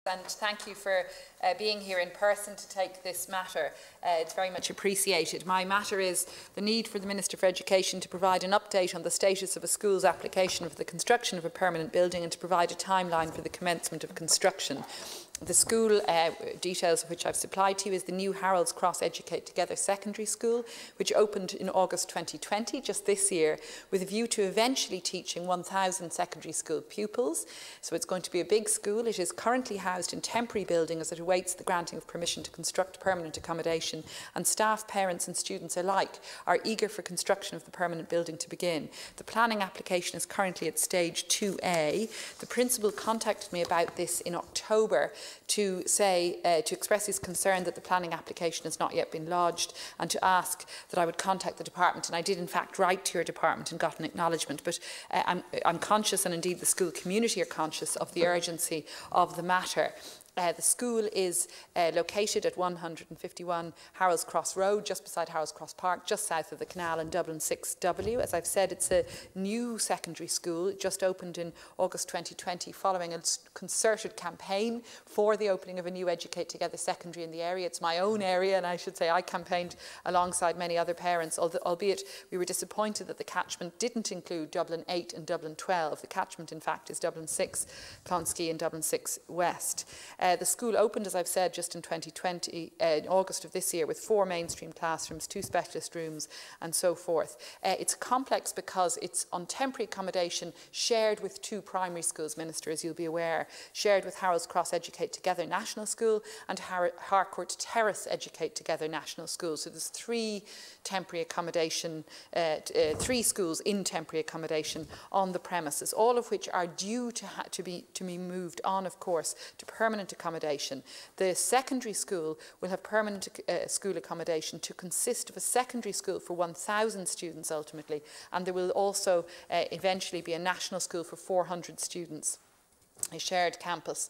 And thank you for being here in person to take this matter. It's very much appreciated. My matter is the need for the Minister for Education to provide an update on the status of a school's application for the construction of a permanent building and to provide a timeline for the commencement of construction. The school, details of which I've supplied to you, is the new Harold's Cross Educate Together Secondary School, which opened in August 2020, just this year, with a view to eventually teaching 1,000 secondary school pupils. So it's going to be a big school. It is currently housed in temporary building as it awaits the granting of permission to construct permanent accommodation, and staff, parents and students alike are eager for construction of the permanent building to begin. The planning application is currently at stage 2A. The principal contacted me about this in October to express his concern that the planning application has not yet been lodged and to ask that I would contact the department. And I did in fact write to your department and got an acknowledgement, but I'm conscious, and indeed the school community are conscious, of the urgency of the matter. The school is located at 151 Harold's Cross Road, just beside Harold's Cross Park, just south of the canal in Dublin 6W. As I've said, it's a new secondary school. It just opened in August 2020 following a concerted campaign for the opening of a new Educate Together secondary in the area. It's my own area, and I should say I campaigned alongside many other parents, albeit we were disappointed that the catchment didn't include Dublin 8 and Dublin 12. The catchment, in fact, is Dublin 6, Clonskea and Dublin 6 West. The school opened, as I've said, just in 2020, in August of this year, with 4 mainstream classrooms, 2 specialist rooms and so forth. It's complex because it's on temporary accommodation shared with 2 primary schools, Minister, as you'll be aware, shared with Harold's Cross Educate Together National School and Harcourt Terrace Educate Together National School. So there's 3 temporary accommodation, 3 schools in temporary accommodation on the premises, all of which are due to be moved on, of course, to permanent accommodation. The secondary school will have permanent school accommodation to consist of a secondary school for 1,000 students ultimately, and there will also eventually be a national school for 400 students. A shared campus.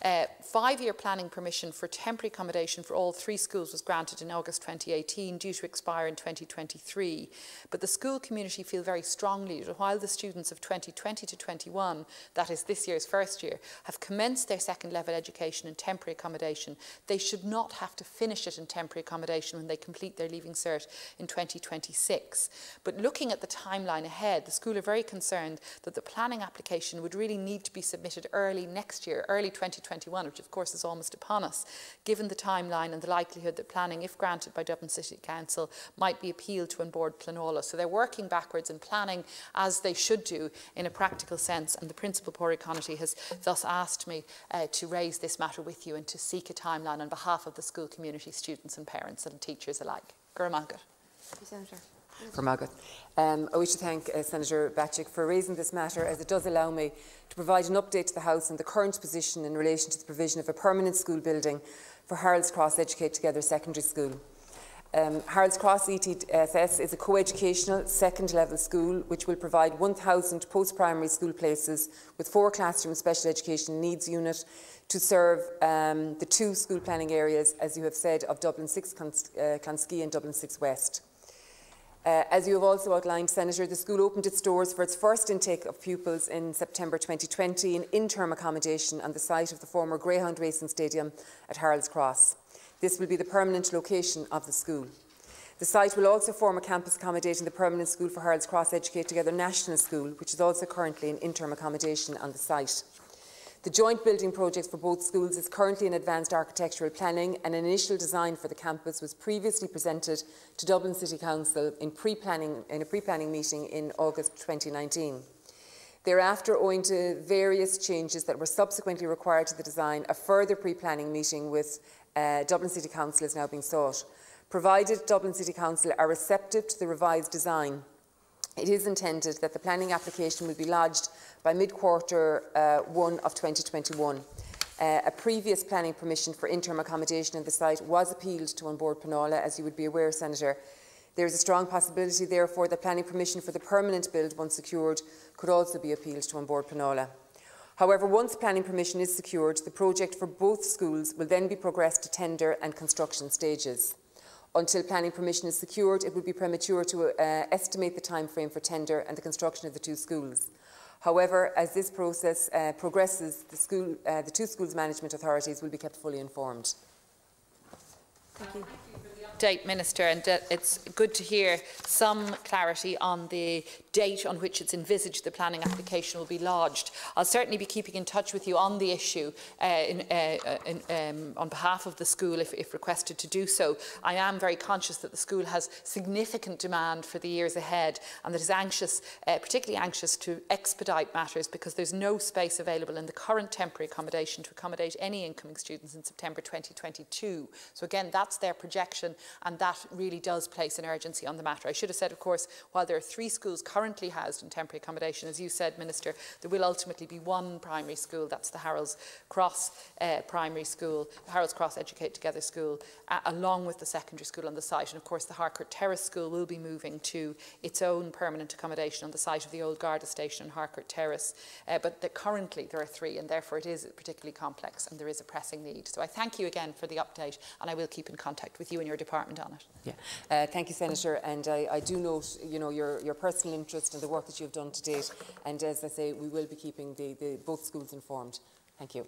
5-year planning permission for temporary accommodation for all 3 schools was granted in August 2018, due to expire in 2023. But the school community feel very strongly that while the students of 2020 to 21, that is this year's first year, have commenced their second level education in temporary accommodation, they should not have to finish it in temporary accommodation when they complete their Leaving Cert in 2026. But looking at the timeline ahead, the school are very concerned that the planning application would really need to be submitted early next year, early 2021, which of course is almost upon us, given the timeline and the likelihood that planning, if granted by Dublin City Council, might be appealed to on board Planola. So they're working backwards and planning as they should do in a practical sense, and the Principal Pori Connaughty has thus asked me to raise this matter with you and to seek a timeline on behalf of the school community, students and parents and teachers alike. Guramagat. Senator. I wish to thank Senator Batchik for raising this matter, as it does allow me to provide an update to the House on the current position in relation to the provision of a permanent school building for Harold's Cross Educate Together Secondary School. Harold's Cross ETSS is a co-educational second-level school which will provide 1,000 post-primary school places with 4 classroom special education needs unit to serve the 2 school planning areas, as you have said, of Dublin 6 Clonskea and Dublin 6 West. As you have also outlined, Senator, the school opened its doors for its first intake of pupils in September 2020 in interim accommodation on the site of the former Greyhound Racing Stadium at Harold's Cross. This will be the permanent location of the school. The site will also form a campus accommodating the permanent school for Harold's Cross Educate Together National School, which is also currently in interim accommodation on the site. The joint building project for both schools is currently in advanced architectural planning, and an initial design for the campus was previously presented to Dublin City Council in a pre-planning meeting in August 2019. Thereafter, owing to various changes that were subsequently required to the design, a further pre-planning meeting with Dublin City Council is now being sought. Provided Dublin City Council are receptive to the revised design, it is intended that the planning application will be lodged by mid-quarter 1 of 2021. A previous planning permission for interim accommodation in the site was appealed to on board Planola, as you would be aware, Senator. There is a strong possibility, therefore, that planning permission for the permanent build, once secured, could also be appealed to on board Planola. However, once planning permission is secured, the project for both schools will then be progressed to tender and construction stages. Until planning permission is secured, it would be premature to estimate the timeframe for tender and the construction of the 2 schools. However, as this process progresses, the two schools' management authorities will be kept fully informed. Thank you. Update, Minister, and it's good to hear some clarity on the date on which it's envisaged the planning application will be lodged. I'll certainly be keeping in touch with you on the issue on behalf of the school if requested to do so. I am very conscious that the school has significant demand for the years ahead and that is anxious, particularly anxious to expedite matters because there's no space available in the current temporary accommodation to accommodate any incoming students in September 2022. So again, that's their projection, and that really does place an urgency on the matter. I should have said, of course, while there are 3 schools currently housed in temporary accommodation, as you said, Minister, there will ultimately be 1 primary school, that's the Harold's Cross Primary School, Harold's Cross Educate Together School, along with the secondary school on the site. And of course, the Harcourt Terrace School will be moving to its own permanent accommodation on the site of the old Garda station on Harcourt Terrace. But currently there are 3, and therefore it is particularly complex and there is a pressing need. So I thank you again for the update, and I will keep in contact with you and your department on it. Yeah. Thank you, Senator, and I do note, you know, your personal interest and the work that you've done to date, and as I say, we will be keeping both schools informed. Thank you.